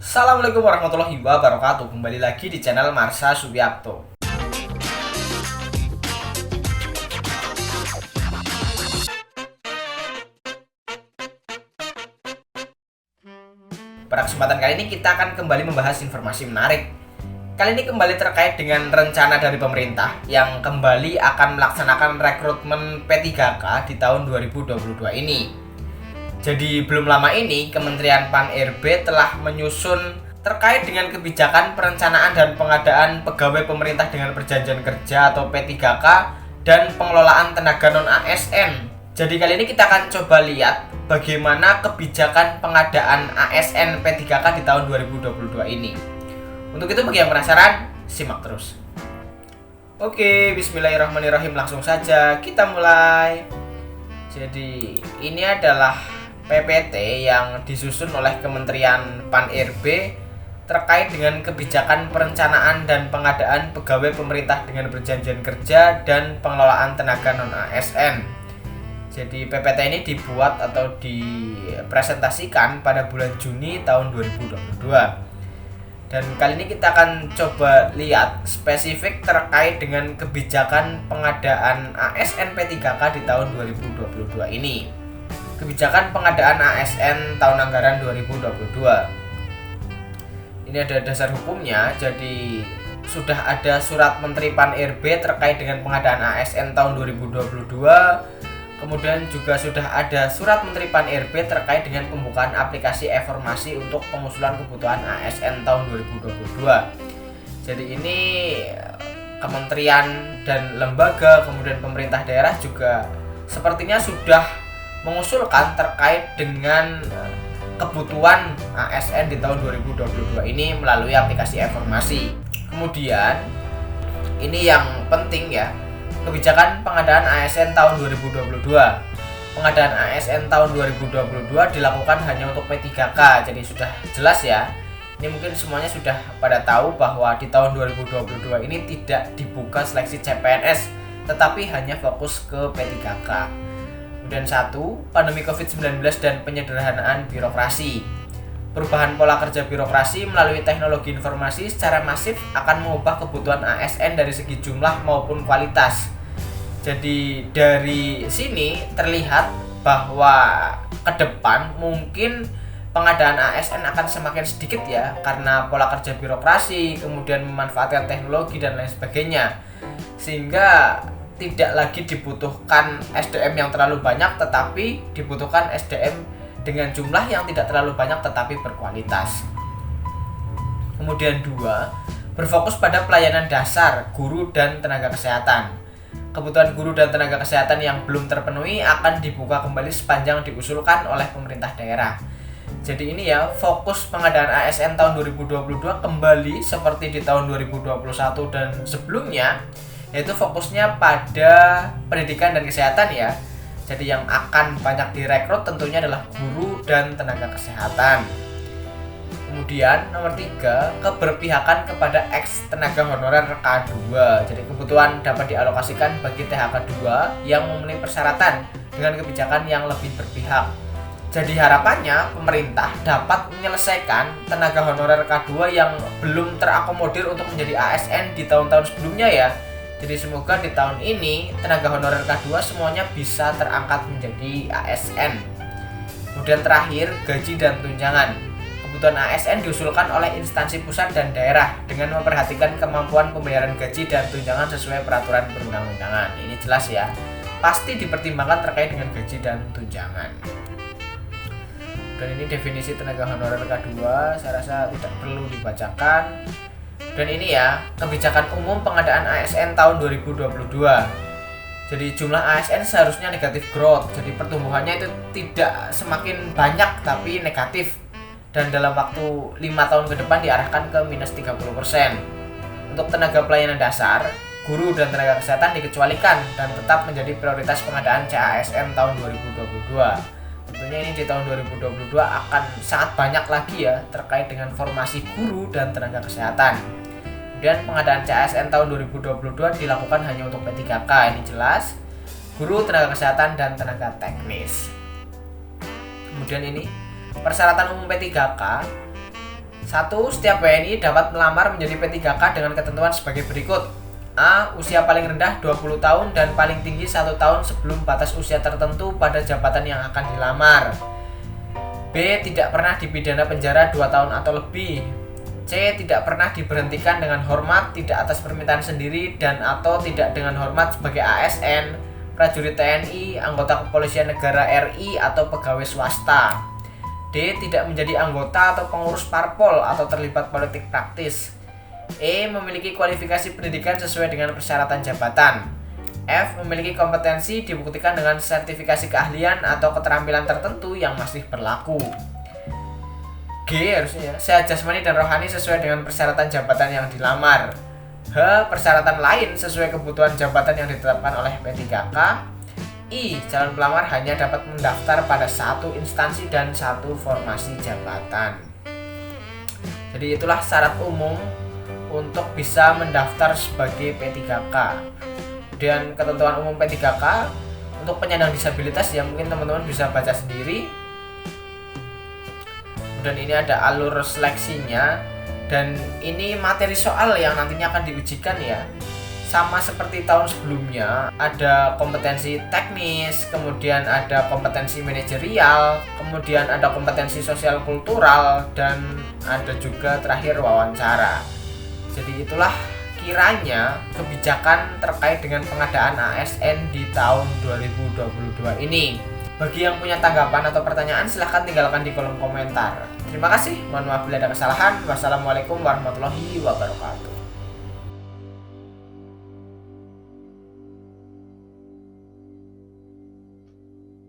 Assalamualaikum warahmatullahi wabarakatuh. Kembali lagi di channel Marsha Subiakto. Pada kesempatan kali ini kita akan kembali membahas informasi menarik. Kali ini kembali terkait dengan rencana dari pemerintah yang kembali akan melaksanakan rekrutmen P3K di tahun 2022 ini. Jadi belum lama ini Kementerian Pan-RB telah menyusun terkait dengan kebijakan perencanaan dan pengadaan pegawai pemerintah dengan perjanjian kerja atau P3K dan pengelolaan tenaga non-ASN. Jadi kali ini kita akan coba lihat bagaimana kebijakan pengadaan ASN P3K di tahun 2022 ini. Untuk itu bagi yang penasaran, simak terus. Oke, bismillahirrahmanirrahim, langsung saja kita mulai. Jadi ini adalah PPT yang disusun oleh Kementerian Pan-RB terkait dengan kebijakan perencanaan dan pengadaan pegawai pemerintah dengan perjanjian kerja dan pengelolaan tenaga non-ASN. Jadi PPT ini dibuat atau dipresentasikan pada bulan Juni tahun 2022. Dan kali ini kita akan coba lihat spesifik terkait dengan kebijakan pengadaan ASN P3K di tahun 2022 ini. Kebijakan pengadaan ASN tahun anggaran 2022. Ini ada dasar hukumnya, jadi sudah ada surat Menteri Pan-RB terkait dengan pengadaan ASN tahun 2022. Kemudian juga sudah ada surat Menteri Pan-RB terkait dengan pembukaan aplikasi e-formasi untuk pengusulan kebutuhan ASN tahun 2022. Jadi ini kementerian dan lembaga, kemudian pemerintah daerah juga sepertinya sudah mengusulkan terkait dengan kebutuhan ASN di tahun 2022 ini melalui aplikasi e-formasi. Kemudian ini yang penting ya, kebijakan pengadaan ASN tahun 2022. Pengadaan ASN tahun 2022 dilakukan hanya untuk P3K. Jadi sudah jelas ya. Ini mungkin semuanya sudah pada tahu bahwa di tahun 2022 ini tidak dibuka seleksi CPNS, tetapi hanya fokus ke P3K. Kemudian satu, pandemi COVID-19 dan penyederhanaan birokrasi. Perubahan pola kerja birokrasi melalui teknologi informasi secara masif akan mengubah kebutuhan ASN dari segi jumlah maupun kualitas. Jadi dari sini terlihat bahwa ke depan mungkin pengadaan ASN akan semakin sedikit ya, karena pola kerja birokrasi, kemudian memanfaatkan teknologi dan lain sebagainya. Sehingga tidak lagi dibutuhkan SDM yang terlalu banyak, tetapi dibutuhkan SDM dengan jumlah yang tidak terlalu banyak tetapi berkualitas. Kemudian dua, berfokus pada pelayanan dasar guru dan tenaga kesehatan. Kebutuhan guru dan tenaga kesehatan yang belum terpenuhi akan dibuka kembali sepanjang diusulkan oleh pemerintah daerah. Jadi ini ya, fokus pengadaan ASN tahun 2022 kembali seperti di tahun 2021 dan sebelumnya, yaitu fokusnya pada pendidikan dan kesehatan ya. Jadi yang akan banyak direkrut tentunya adalah guru dan tenaga kesehatan. Kemudian nomor 3, keberpihakan kepada ex tenaga honorer K2. Jadi kebutuhan dapat dialokasikan bagi THK 2 yang memenuhi persyaratan dengan kebijakan yang lebih berpihak. Jadi harapannya pemerintah dapat menyelesaikan tenaga honorer K2 yang belum terakomodir untuk menjadi ASN di tahun-tahun sebelumnya ya. Jadi semoga di tahun ini tenaga honorer K2 semuanya bisa terangkat menjadi ASN. Kemudian terakhir, gaji dan tunjangan. Kebutuhan ASN diusulkan oleh instansi pusat dan daerah dengan memperhatikan kemampuan pembayaran gaji dan tunjangan sesuai peraturan perundang-undangan. Ini jelas ya, pasti dipertimbangkan terkait dengan gaji dan tunjangan. Dan ini definisi tenaga honorer K2, saya rasa tidak perlu dibacakan. Dan ini ya, kebijakan umum pengadaan ASN tahun 2022. Jadi jumlah ASN seharusnya negatif growth. Jadi pertumbuhannya itu tidak semakin banyak tapi negatif. Dan dalam waktu 5 tahun ke depan diarahkan ke minus 30%. Untuk tenaga pelayanan dasar, guru dan tenaga kesehatan dikecualikan dan tetap menjadi prioritas pengadaan CASN tahun 2022. Tentunya ini di tahun 2022 akan sangat banyak lagi ya terkait dengan formasi guru dan tenaga kesehatan. Kemudian pengadaan CASN tahun 2022 dilakukan hanya untuk P3K, ini jelas, guru, tenaga kesehatan, dan tenaga teknis. Kemudian ini persyaratan umum P3K 1. Setiap WNI dapat melamar menjadi P3K dengan ketentuan sebagai berikut. A. Usia paling rendah 20 tahun dan paling tinggi 1 tahun sebelum batas usia tertentu pada jabatan yang akan dilamar. B. Tidak pernah dipidana penjara 2 tahun atau lebih. C. Tidak pernah diberhentikan dengan hormat, tidak atas permintaan sendiri dan atau tidak dengan hormat sebagai ASN, prajurit TNI, anggota kepolisian negara RI atau pegawai swasta. D. Tidak menjadi anggota atau pengurus parpol atau terlibat politik praktis. E. Memiliki kualifikasi pendidikan sesuai dengan persyaratan jabatan. F. Memiliki kompetensi dibuktikan dengan sertifikasi keahlian atau keterampilan tertentu yang masih berlaku. G. Harusnya sehat jasmani dan rohani sesuai dengan persyaratan jabatan yang dilamar. H. Persyaratan lain sesuai kebutuhan jabatan yang ditetapkan oleh P3K. I. Calon pelamar hanya dapat mendaftar pada satu instansi dan satu formasi jabatan. Jadi itulah syarat umum untuk bisa mendaftar sebagai P3K. Dan ketentuan umum P3K untuk penyandang disabilitas ya mungkin teman-teman bisa baca sendiri. Dan ini ada alur seleksinya dan ini materi soal yang nantinya akan diujikan ya. Sama seperti tahun sebelumnya, ada kompetensi teknis, kemudian ada kompetensi manajerial, kemudian ada kompetensi sosial kultural, dan ada juga terakhir wawancara. Jadi itulah kiranya kebijakan terkait dengan pengadaan ASN di tahun 2022 ini. Bagi yang punya tanggapan atau pertanyaan silahkan tinggalkan di kolom komentar. Terima kasih, mohon maaf bila ada kesalahan. Wassalamualaikum warahmatullahi wabarakatuh.